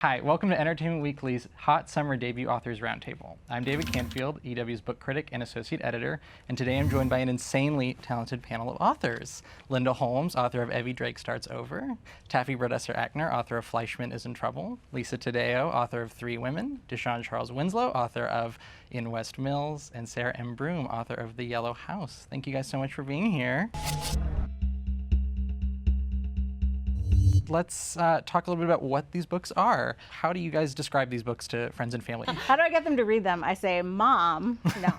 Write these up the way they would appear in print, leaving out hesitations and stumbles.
Hi, welcome to Entertainment Weekly's Hot Summer Debut Authors Roundtable. I'm David Canfield, EW's book critic and associate editor, and today I'm joined by an insanely talented panel of authors. Linda Holmes, author of Evvie Drake Starts Over; Taffy Brodesser-Akner, author of Fleishman Is in Trouble; Lisa Taddeo, author of 3 Women; De'Shawn Charles Winslow, author of In West Mills; and Sarah M. Broom, author of The Yellow House. Thank you guys so much for being here. Let's talk a little bit about what these books are. How do you guys describe these books to friends and family? How do I get them to read them? I say, Mom. No.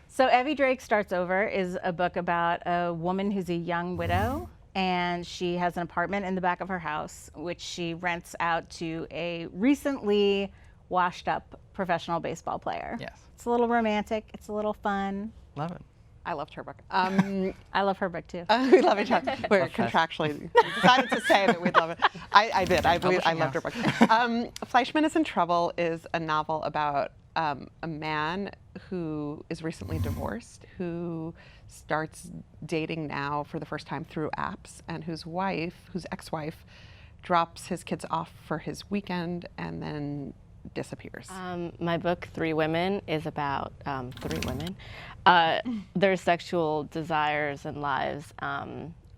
So Evvie Drake Starts Over is a book about a woman who's a young widow, and she has an apartment in the back of her house, which she rents out to a recently washed up professional baseball player. Yes. It's a little romantic. It's a little fun. Love it. I loved her book. I love her book too. We love each other. We're contractually decided to say that we'd love it. I did. I loved her book. Fleishman Is in Trouble is a novel about a man who is recently divorced, who starts dating now for the first time through apps, and whose ex-wife, drops his kids off for his weekend and then disappears. My book, 3 Women, is about 3 women. Their sexual desires and lives.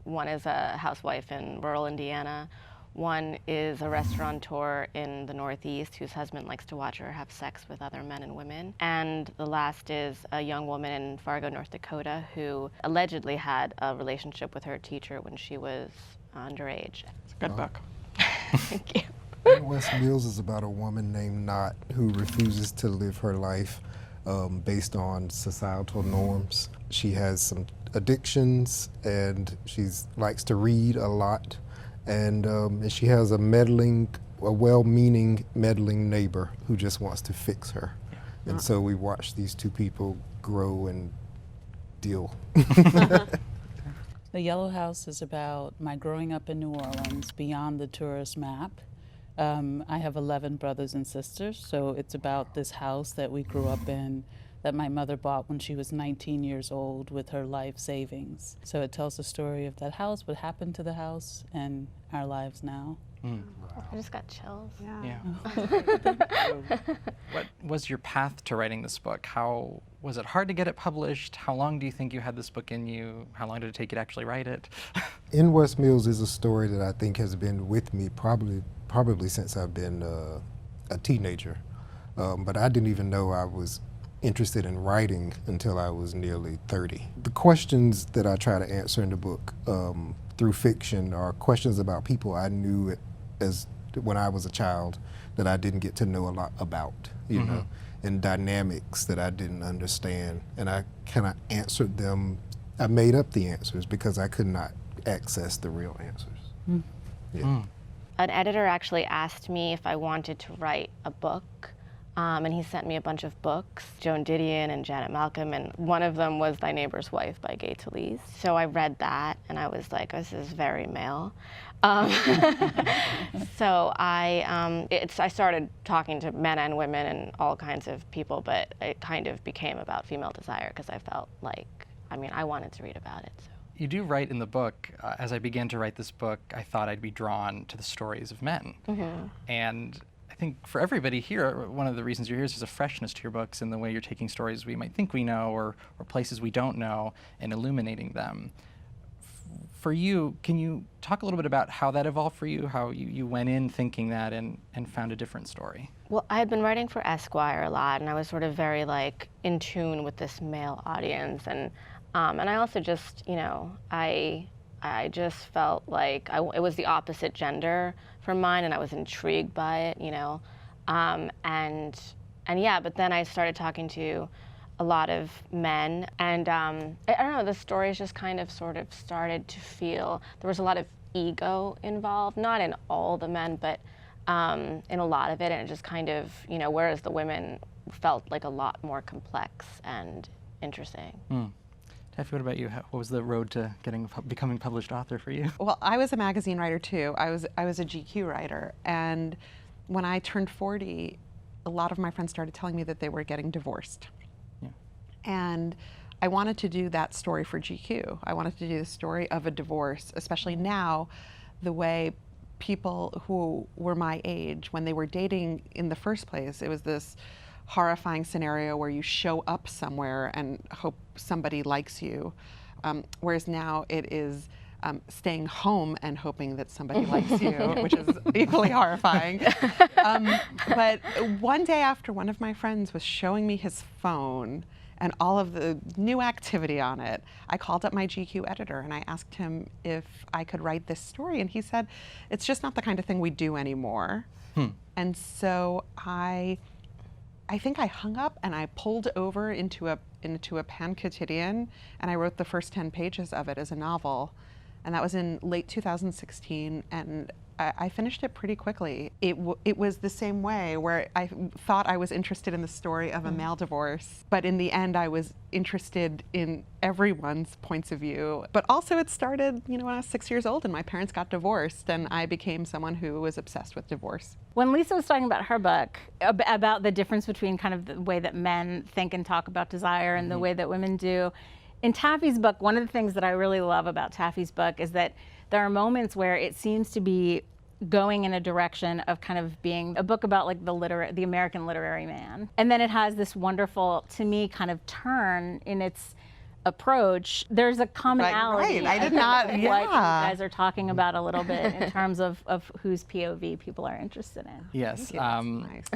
One is a housewife in rural Indiana. One is a restaurateur in the Northeast whose husband likes to watch her have sex with other men and women. And the last is a young woman in Fargo, North Dakota, who allegedly had a relationship with her teacher when she was underage. It's a good book. Thank you. In West Mills is about a woman named Knott who refuses to live her life based on societal norms. She has some addictions, and she likes to read a lot, and she has a well-meaning meddling neighbor who just wants to fix her. And so we watch these 2 people grow and deal. The Yellow House is about my growing up in New Orleans beyond the tourist map. I have 11 brothers and sisters, so it's about this house that we grew up in that my mother bought when she was 19 years old with her life savings. So it tells the story of that house, what happened to the house, and our lives now. I just got chills. Yeah. What was your path to writing this book? How was it hard to get it published? How long do you think you had this book in you? How long did it take you to actually write it? In West Mills is a story that I think has been with me probably since I've been a teenager. But I didn't even know I was interested in writing until I was nearly 30. The questions that I try to answer in the book through fiction are questions about people I knew when I was a child that I didn't get to know a lot about, you know, and dynamics that I didn't understand. And I kind of answered them. I made up the answers because I could not access the real answers. Yeah. An editor actually asked me if I wanted to write a book, and he sent me a bunch of books, Joan Didion and Janet Malcolm, and one of them was Thy Neighbor's Wife by Gay Talese. So I read that, and I was like, this is very male. So I started talking to men and women and all kinds of people, but it kind of became about female desire because I felt like, I wanted to read about it. So. You do write in the book, as I began to write this book, I thought I'd be drawn to the stories of men. And I think for everybody here, one of the reasons you're here is there's a freshness to your books in the way you're taking stories we might think we know or places we don't know and illuminating them. For you, can you talk a little bit about how that evolved for you, how you went in thinking that and found a different story? Well, I had been writing for Esquire a lot, and I was sort of very in tune with this male audience, and I also just, I just felt like it was the opposite gender from mine, and I was intrigued by it, and yeah, but then I started talking to a lot of men, and I don't know, the stories just kind of sort of started to feel, there was a lot of ego involved, not in all the men, but in a lot of it, and it just kind of, whereas the women felt like a lot more complex and interesting. Taffy, what about you? What was the road to becoming a published author for you? Well, I was a magazine writer too. I was a GQ writer, and when I turned 40, a lot of my friends started telling me that they were getting divorced. Yeah. And I wanted to do that story for GQ. I wanted to do the story of a divorce, especially now, the way people who were my age, when they were dating in the first place, it was this horrifying scenario where you show up somewhere and hope somebody likes you. Whereas now it is staying home and hoping that somebody likes you, which is equally horrifying. But one day after one of my friends was showing me his phone and all of the new activity on it, I called up my GQ editor and I asked him if I could write this story. And he said, it's just not the kind of thing we do anymore. And so I think I hung up and I pulled over into a pan quotidian and I wrote the first 10 pages of it as a novel. And that was in late 2016, and I finished it pretty quickly. It was the same way, where I thought I was interested in the story of a male divorce, but in the end I was interested in everyone's points of view. But also it started, when I was 6 years old and my parents got divorced, and I became someone who was obsessed with divorce. When Lisa was talking about her book, about the difference between kind of the way that men think and talk about desire and the way that women do, in Taffy's book, one of the things that I really love about Taffy's book is that there are moments where it seems to be going in a direction of kind of being a book about like the American literary man. And then it has this wonderful, to me, kind of turn in its approach. There's a commonality. Right. I did not, what you guys are talking about a little bit in terms of whose POV people are interested in. Yes. Nice.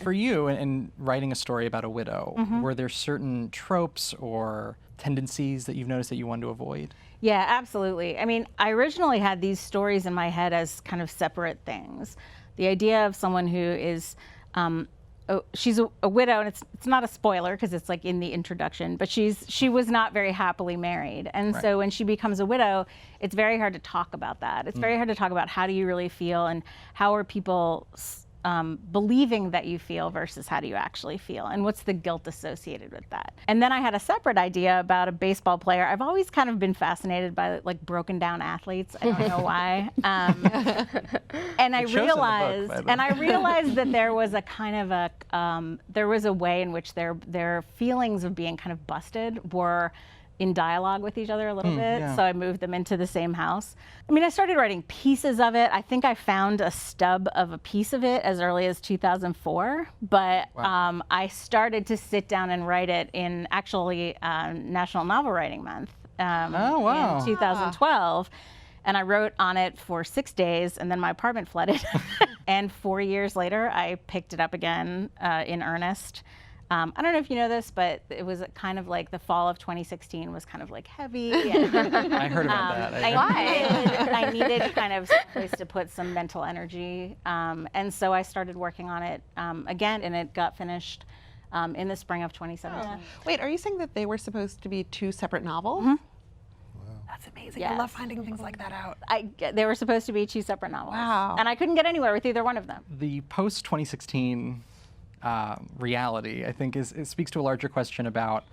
For you, in writing a story about a widow, were there certain tropes or tendencies that you've noticed that you wanted to avoid? Yeah, absolutely. I mean, I originally had these stories in my head as kind of separate things. The idea of someone who is, she's a widow, and it's not a spoiler because it's like in the introduction, but she was not very happily married. And so when she becomes a widow, it's very hard to talk about that. It's very hard to talk about how do you really feel and how are people believing that you feel versus how do you actually feel, and what's the guilt associated with that. And then I had a separate idea about a baseball player. I've always kind of been fascinated by like broken down athletes. I don't know why. And I realized that there was a kind of there was a way in which their feelings of being kind of busted were in dialogue with each other a little bit, so I moved them into the same house. I mean, I started writing pieces of it. I think I found a stub of a piece of it as early as 2004, but I started to sit down and write it in actually National Novel Writing Month in 2012. And I wrote on it for 6 days, and then my apartment flooded. And 4 years later, I picked it up again in earnest. I don't know if you know this, but it was kind of like the fall of 2016 was kind of like heavy. And, I heard about that. I needed kind of some place to put some mental energy. And so I started working on it again, and it got finished in the spring of 2017. Wait, are you saying that they were supposed to be two separate novels? That's amazing. Yes. I love finding things like that out. They were supposed to be two separate novels. Wow. And I couldn't get anywhere with either one of them. The post-2016 reality, I think, it speaks to a larger question about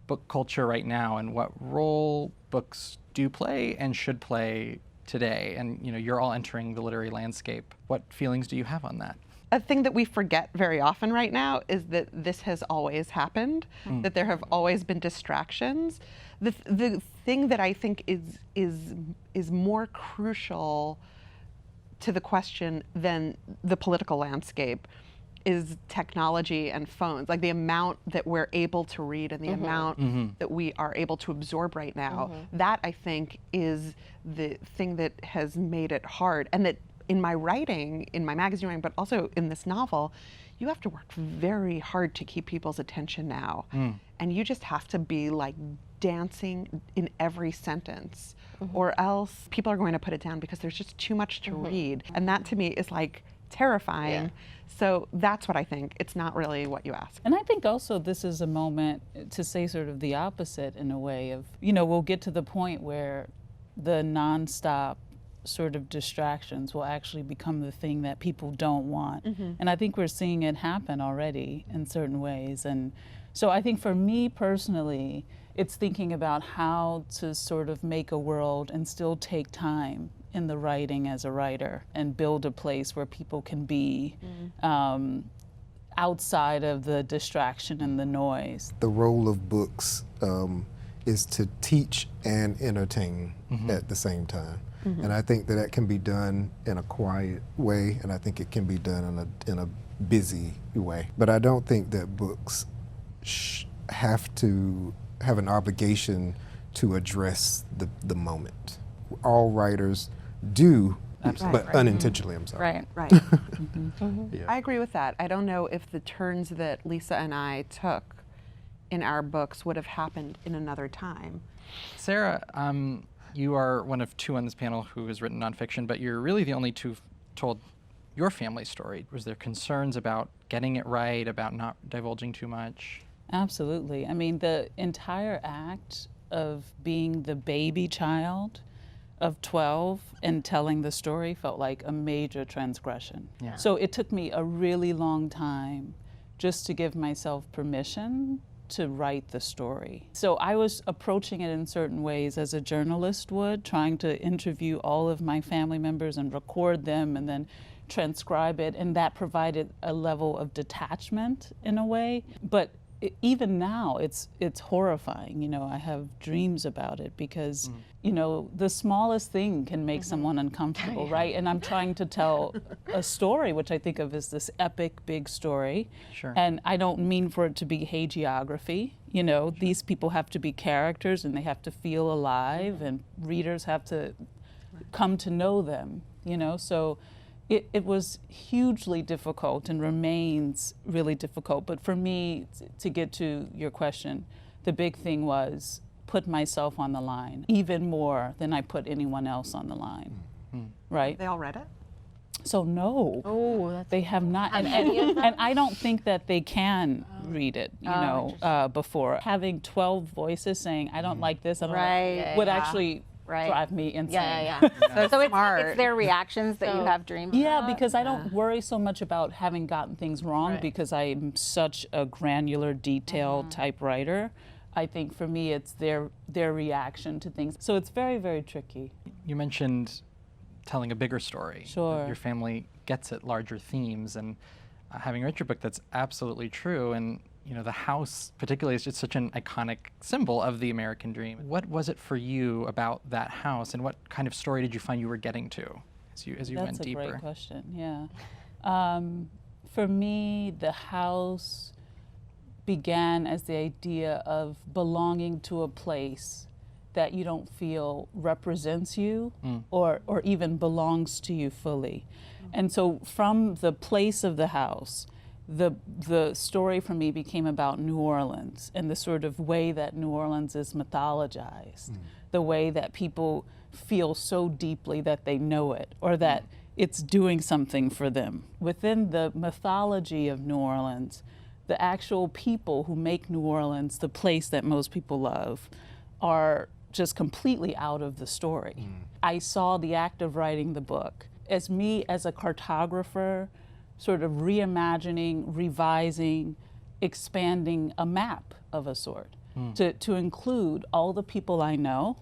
book culture right now and what role books do play and should play today. And you're all entering the literary landscape. What feelings do you have on that? A thing that we forget very often right now is that this has always happened, that there have always been distractions. The thing that I think is more crucial to the question than the political landscape is technology and phones, like the amount that we're able to read and the amount that we are able to absorb right now. That, I think, is the thing that has made it hard. And that in my writing, in my magazine writing, but also in this novel, you have to work very hard to keep people's attention now. And you just have to be like dancing in every sentence, or else people are going to put it down because there's just too much to read. And that to me is like terrifying. So that's what I think. It's not really what you ask. And I think also this is a moment to say sort of the opposite in a way of, we'll get to the point where the nonstop sort of distractions will actually become the thing that people don't want. And I think we're seeing it happen already in certain ways. And so I think for me personally, it's thinking about how to sort of make a world and still take time in the writing as a writer and build a place where people can be outside of the distraction and the noise. The role of books is to teach and entertain at the same time. And I think that that can be done in a quiet way, and I think it can be done in a busy way. But I don't think that books have to have an obligation to address the moment. All writers do, but unintentionally, I'm sorry. Right. Yeah. I agree with that. I don't know if the turns that Lisa and I took in our books would have happened in another time. Sarah, you are one of two on this panel who has written nonfiction, but you're really the only two who've told your family story. Was there concerns about getting it right, about not divulging too much? Absolutely. I mean, the entire act of being the baby child of 12 and telling the story felt like a major transgression. Yeah. So it took me a really long time just to give myself permission to write the story. So I was approaching it in certain ways as a journalist would, trying to interview all of my family members and record them and then transcribe it, and that provided a level of detachment in a way. But even now, it's horrifying. You know, I have dreams about it because, you know, the smallest thing can make someone uncomfortable, right? And I'm trying to tell a story, which I think of as this epic, big story. Sure. And I don't mean for it to be hagiography. You know, these people have to be characters and they have to feel alive, and readers have to come to know them, you know? So it was hugely difficult and remains really difficult. But for me, to get to your question, the big thing was put myself on the line, even more than I put anyone else on the line, right? They all read it? So no, they have not, and I don't think that they can read it, you know, before. Having 12 voices saying, I don't like this, I don't like, would actually drive me insane. So it's their reactions that you have dreams about? Because I don't worry so much about having gotten things wrong because I'm such a granular, detailed type writer. I think for me it's their reaction to things. So it's very, very tricky. You mentioned telling a bigger story. Sure. Your family gets at larger themes, and having read your book, that's absolutely true. And you know, the house particularly is just such an iconic symbol of the American dream. What was it for you about that house, and what kind of story did you find you were getting to as you went deeper? That's a great question, yeah. For me, the house began as the idea of belonging to a place that you don't feel represents you or even belongs to you fully. And so from the place of the house, the story for me became about New Orleans and the sort of way that New Orleans is mythologized, the way that people feel so deeply that they know it or that it's doing something for them. Within the mythology of New Orleans, the actual people who make New Orleans the place that most people love are just completely out of the story. I saw the act of writing the book as me as a cartographer, sort of reimagining, revising, expanding a map of a sort to include all the people I know,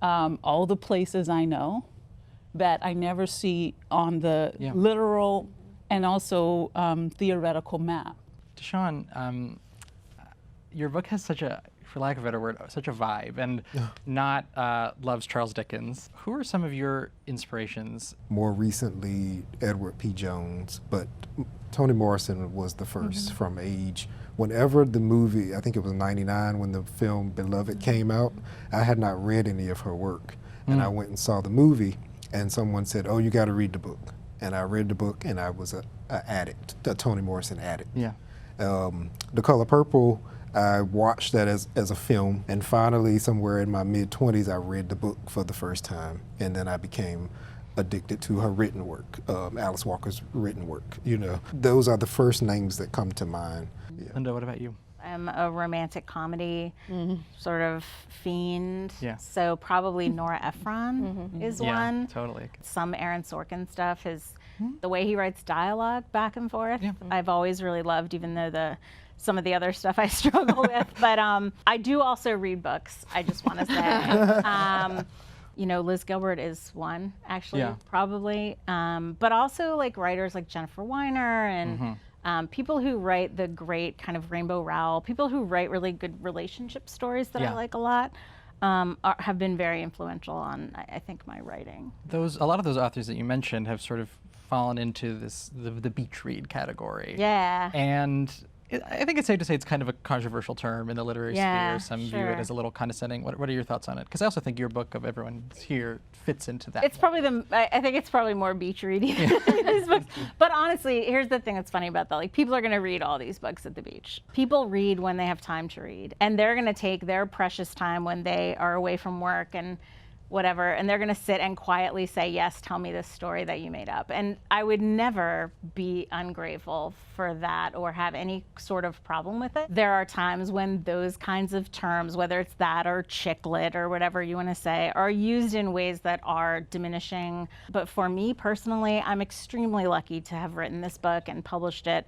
all the places I know that I never see on the literal and also theoretical map. De'Shawn, your book has such a, for lack of a better word, such a vibe, and not loves Charles Dickens. Who are some of your inspirations? More recently, Edward P. Jones, but Toni Morrison was the first from age. Whenever the movie, I think it was '99 when the film Beloved came out, I had not read any of her work. And I went and saw the movie, and someone said, oh, you got to read the book. And I read the book, and I was an addict, a Toni Morrison addict. Yeah. The Color Purple, I watched that as a film, and finally, somewhere in my mid-20s, I read the book for the first time, and then I became addicted to her written work, Alice Walker's written work. You know, those are the first names that come to mind. Yeah. Linda, what about you? I'm a romantic comedy sort of fiend, so probably Nora Ephron is one. Yeah, totally. Some Aaron Sorkin stuff is the way he writes dialogue back and forth. I've always really loved, even though some of the other stuff I struggle with. But I do also read books, I just want to say. You know, Liz Gilbert is one, actually, probably. But also like writers like Jennifer Weiner and people who write the great kind of Rainbow Rowell, people who write really good relationship stories that I like a lot. have been very influential on, I think, my writing. A lot of those authors that you mentioned have sort of fallen into the beach read category. Yeah. And I think it's safe to say it's kind of a controversial term in the literary sphere. Some view it as a little condescending. What are your thoughts on it? Because I also think your book of Everyone's Here fits into that. It's probably I think it's probably more beach ready than these books. But honestly, here's the thing that's funny about that. Like, people are going to read all these books at the beach. People read when they have time to read. And they're going to take their precious time when they are away from work and whatever, and they're going to sit and quietly say, yes, tell me this story that you made up. And I would never be ungrateful for that or have any sort of problem with it. There are times when those kinds of terms, whether it's that or chick lit or whatever you want to say, are used in ways that are diminishing. But for me personally, I'm extremely lucky to have written this book and published it.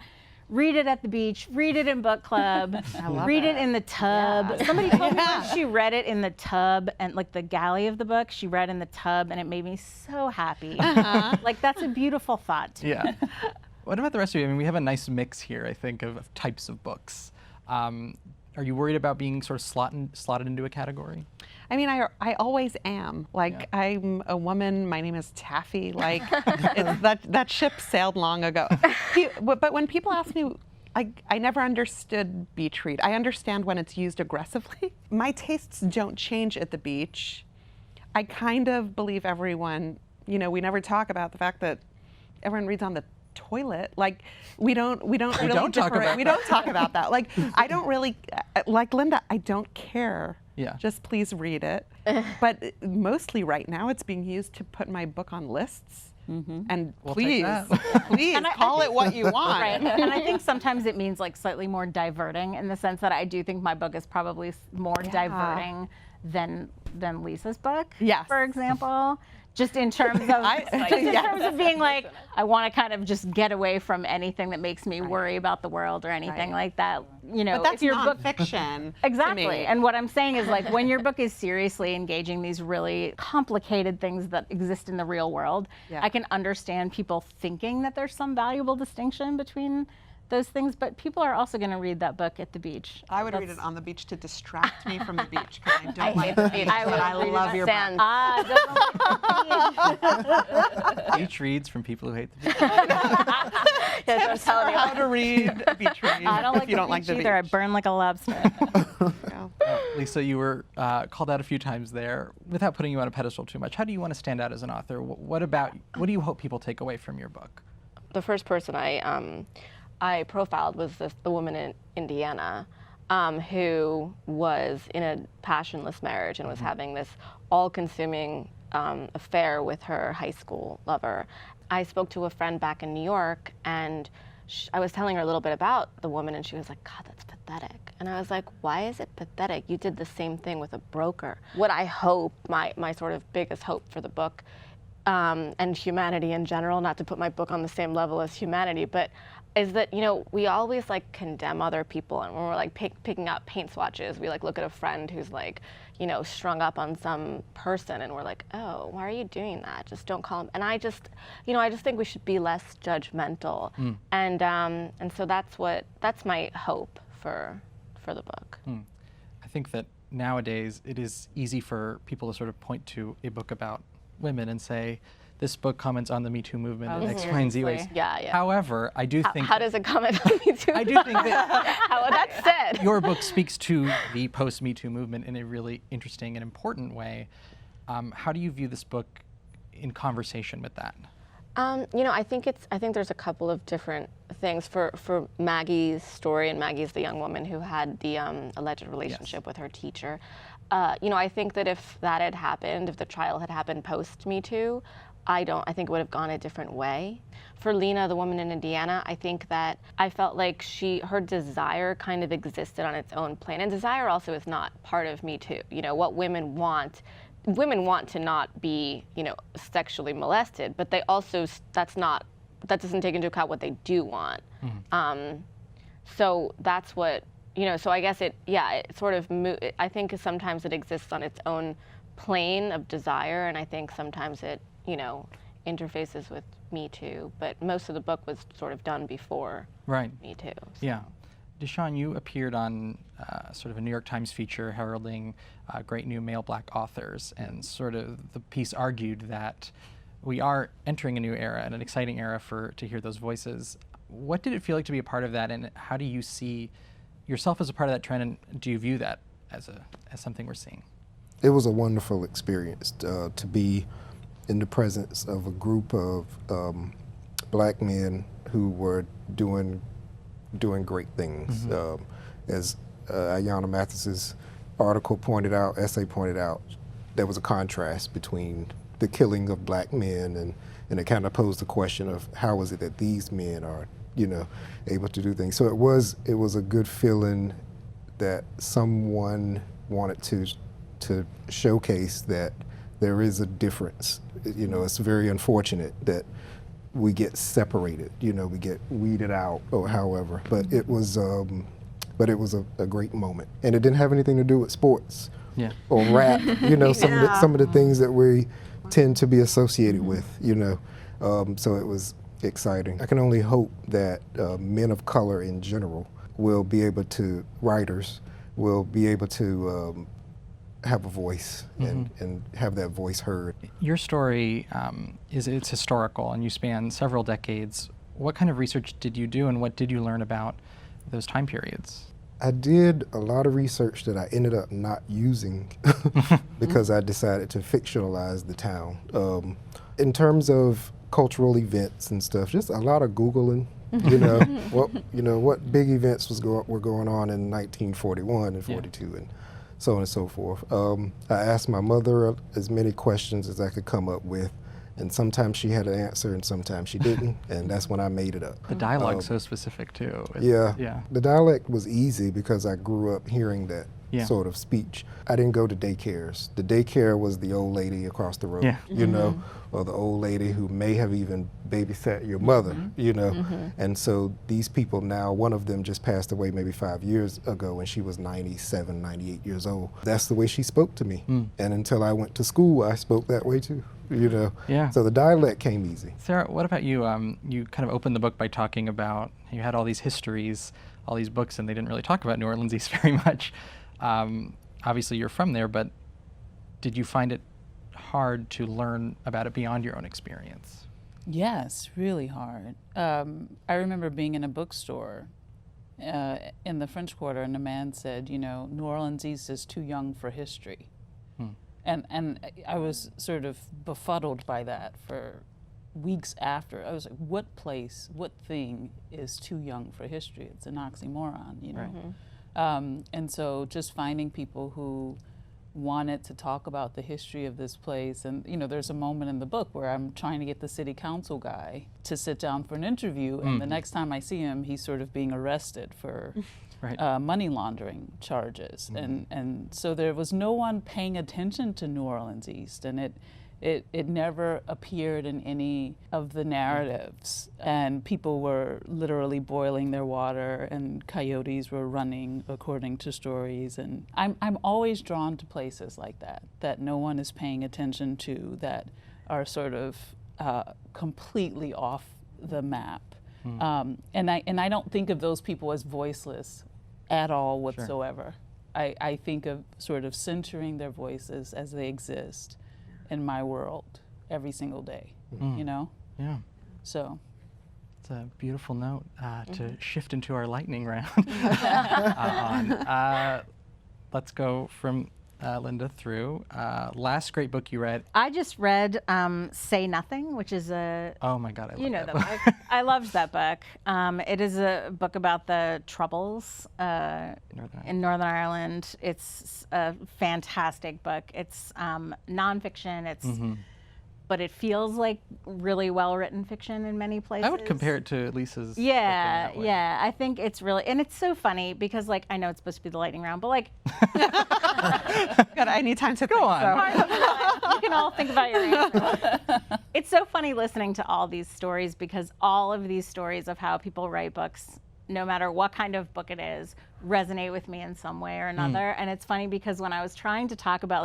Read it at the beach, read it in book club, read it in the tub. Yeah. Somebody told me she read it in the tub, and like the galley of the book, she read in the tub, and it made me so happy. Like, that's a beautiful thought to me. What about the rest of you? I mean, we have a nice mix here, I think, of types of books. Are you worried about being sort of slotted into a category? I mean, I always am. Like, I'm a woman. My name is Taffy. Like, that ship sailed long ago. But when people ask me, I never understood beach read. I understand when it's used aggressively. My tastes don't change at the beach. I kind of believe everyone, we never talk about the fact that everyone reads on the toilet. Like, we don't talk about that. Like, I don't really, like Linda, I don't care. Yeah. Just please read it. But mostly right now it's being used to put my book on lists. And please call it what you want. Right. And I think sometimes it means like slightly more diverting, in the sense that I do think my book is probably more diverting than Lisa's book, for example. Just in terms of terms of being like, I want to kind of just get away from anything that makes me worry about the world or anything like that. But that's your nonfiction. Exactly. And what I'm saying is, like, when your book is seriously engaging these really complicated things that exist in the real world, I can understand people thinking that there's some valuable distinction between those things, but people are also going to read that book at the beach. I would read it on the beach to distract me from the beach, because I don't like the beach, but I love your book. Beach reads from people who hate the beach. I'm telling you how to read beach read. I don't like the beach either. I burn like a lobster. Lisa, you were called out a few times there. Without putting you on a pedestal too much, how do you want to stand out as an author? What do you hope people take away from your book? The first person I profiled was the woman in Indiana who was in a passionless marriage and was having this all-consuming affair with her high school lover. I spoke to a friend back in New York, and I was telling her a little bit about the woman, and she was like, God, that's pathetic. And I was like, why is it pathetic? You did the same thing with a broker. What I hope, my sort of biggest hope for the book, and humanity in general, not to put my book on the same level as humanity, but is that, we always like condemn other people, and when we're like picking out paint swatches, we like look at a friend who's like, strung up on some person, and we're like, oh, why are you doing that? Just don't call him. And I just think we should be less judgmental. And so that's my hope for the book. I think that nowadays it is easy for people to sort of point to a book about women and say, this book comments on the Me Too movement in X, Y, and Z ways. Yeah. However, I do think... How does it comment on Me Too? I do think that... That said. Your book speaks to the post-Me Too movement in a really interesting and important way. How do you view this book in conversation with that? I think there's a couple of different things for Maggie's story, and Maggie's the young woman who had the alleged relationship with her teacher. I think that if that had happened, if the trial had happened post Me Too, I think it would have gone a different way. For Lena, the woman in Indiana, I think that I felt like her desire kind of existed on its own plane. And desire also is not part of Me Too. What women want to not be, sexually molested, but they also, that doesn't take into account what they do want. So that's what, so I guess it sort of, I think sometimes it exists on its own plane of desire, and I think sometimes it, interfaces with Me Too, but most of the book was sort of done before Me Too. So. Yeah. De'Shawn, you appeared on sort of a New York Times feature heralding great new male black authors, and sort of the piece argued that we are entering a new era and an exciting era to hear those voices. What did it feel like to be a part of that, and how do you see yourself as a part of that trend, and do you view that as something we're seeing? It was a wonderful experience to be in the presence of a group of black men who were doing great things. As Ayanna Mathis's essay pointed out, there was a contrast between the killing of black men, and it kind of posed the question of how is it that these men are, able to do things. So it was a good feeling that someone wanted to showcase that there is a difference. It's very unfortunate that we get separated, we get weeded out or however, but it was a great moment. And it didn't have anything to do with sports or rap, some of the things that we tend to be associated with, so it was exciting. I can only hope that men of color in general writers will be able to have a voice and have that voice heard. Your story it's historical, and you span several decades. What kind of research did you do, and what did you learn about those time periods? I did a lot of research that I ended up not using because I decided to fictionalize the town. In terms of cultural events and stuff, just a lot of Googling. What big events were going on in 1941 and 42 and so on and so forth. I asked my mother as many questions as I could come up with, and sometimes she had an answer and sometimes she didn't, and that's when I made it up. The dialogue's so specific too. Yeah. The dialect was easy because I grew up hearing that sort of speech. I didn't go to daycares. The daycare was the old lady across the road, or the old lady who may have even babysat your mother, And so these people now, one of them just passed away maybe 5 years ago, and she was 97, 98 years old. That's the way she spoke to me. And until I went to school, I spoke that way too. So the dialect came easy. Sarah, what about you? You kind of opened the book by talking about, you had all these histories, all these books, and they didn't really talk about New Orleans East very much. Obviously you're from there, but did you find it hard to learn about it beyond your own experience? Yes, really hard. I remember being in a bookstore in the French Quarter, and a man said, New Orleans East is too young for history. And I was sort of befuddled by that for weeks after. I was like, what thing is too young for history? It's an oxymoron, Right. And so just finding people who wanted to talk about the history of this place. And there's a moment in the book where I'm trying to get the city council guy to sit down for an interview, and the next time I see him, he's sort of being arrested for money laundering charges. And so there was no one paying attention to New Orleans East, and it never appeared in any of the narratives. And people were literally boiling their water, and coyotes were running according to stories. And I'm always drawn to places like that no one is paying attention to, that are sort of completely off the map. And I don't think of those people as voiceless at all whatsoever. Sure. I think of sort of centering their voices as they exist in my world every single day, Yeah. So. It's a beautiful note to shift into our lightning round. Let's go from Linda through. Last great book you read? I just read Say Nothing, which is a... Oh my God, I love that book. I loved that book. It is a book about the Troubles in Northern Ireland. It's a fantastic book. It's nonfiction. But it feels like really well-written fiction in many places. I would compare it to Lisa's. Yeah. I think it's really, and it's so funny because, I know it's supposed to be the lightning round, but God, I need time to go on. You can all think about your answer. It's so funny listening to all these stories, because all of these stories of how people write books, no matter what kind of book it is, resonate with me in some way or another. And it's funny because when I was trying to talk about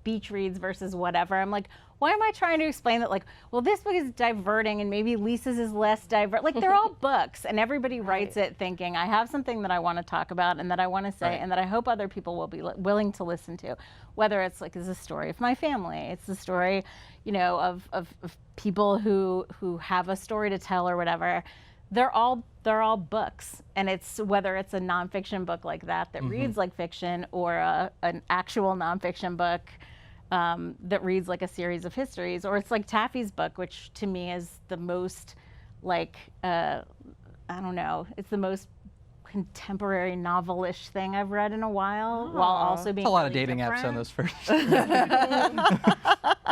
beach reads versus whatever. I'm like, why am I trying to explain that, like, well, this book is diverting and maybe Lisa's is less divert? Like, they're all books, and everybody writes it thinking, I have something that I want to talk about and that I want to say and that I hope other people will be willing to listen to. Whether it's like, it's a story of my family, it's the story, you know, of people who have a story to tell or whatever. They're all books, and it's whether it's a nonfiction book like that reads like fiction, or an actual nonfiction book that reads like a series of histories, or it's like Taffy's book, which to me is the most like I don't know, it's the most contemporary novel-ish thing I've read in a while, while also being a lot of really dating different. apps on those first.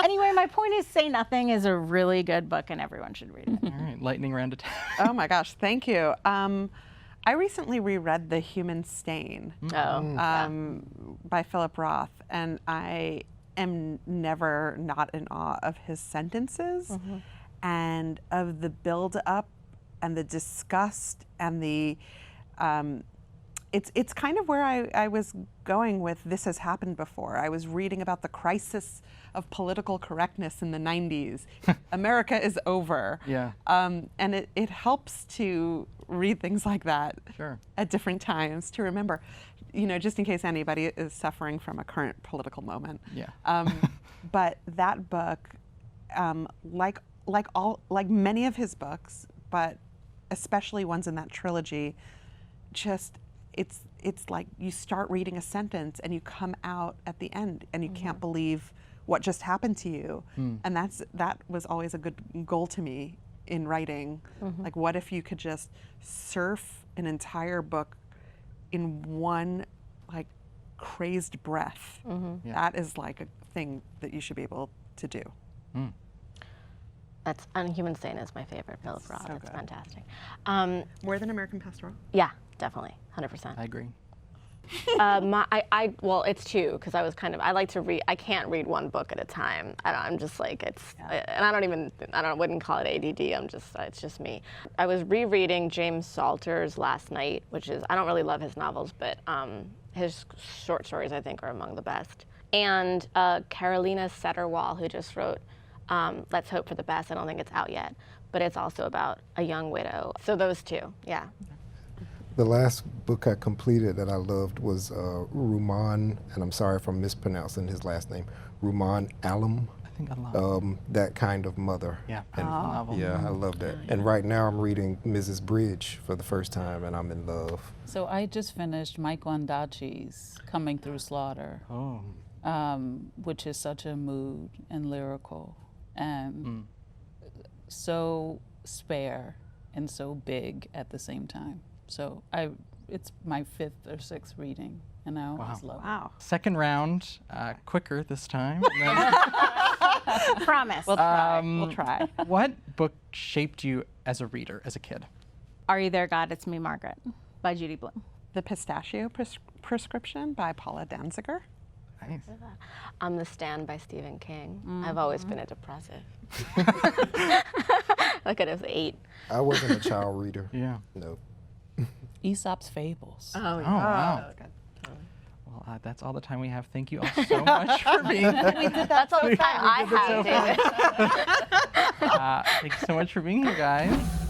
Anyway, my point is, Say Nothing is a really good book, and everyone should read it. All right, lightning round attack. Oh my gosh, thank you. I recently reread The Human Stain by Philip Roth, and I am never not in awe of his sentences and of the build-up and the disgust and the it's kind of where I was going with This Has Happened Before. I was reading about the crisis of political correctness in the 90s. America is over. Yeah. And it helps to read things like that at different times to remember, you know, just in case anybody is suffering from a current political moment. Yeah. But that book, like many of his books, but especially ones in that trilogy, just it's like you start reading a sentence and you come out at the end and you can't believe what just happened to you. And that was always a good goal to me in writing. Like, what if you could just surf an entire book in one like crazed breath? That is like a thing that you should be able to do. That's Human Stain is my favorite, Philip Roth. So It's good. fantastic. More than American Pastoral? Yeah, definitely, 100%. I agree. Well, it's two, because I like to read. I can't read one book at a time. I'm just like, and I wouldn't call it ADD. It's just me. I was rereading James Salter's Last Night, which is, I don't really love his novels, but his short stories I think are among the best. And Carolina Setterwall, who just wrote Let's Hope for the Best. I don't think it's out yet, but it's also about a young widow. So those two, yeah. The last book I completed that I loved was Rumaan, and I'm sorry if I'm mispronouncing his last name, Rumaan Alam. I think I love That Kind of Mother. Yeah, beautiful novel. Yeah, I love that. And right now I'm reading Mrs. Bridge for the first time, and I'm in love. So I just finished Mike Ondaatje's Coming Through Slaughter, which is such a mood and lyrical and so spare and so big at the same time. So it's my 5th or 6th reading, and I always love it. Wow. Second round, quicker this time. Promise. We'll try. We'll try. What book shaped you as a reader, as a kid? Are You There, God? It's Me, Margaret, by Judy Blume. The Pistachio Prescription by Paula Danziger. Nice. The Stand by Stephen King. I've always been a depressive. Like I was 8. I wasn't a child reader. Yeah. No. Aesop's Fables. Oh, Oh, wow. Well, that's all the time we have. Thank you all so much for being here. That's all the time I have, David. Thanks so much for being here, guys.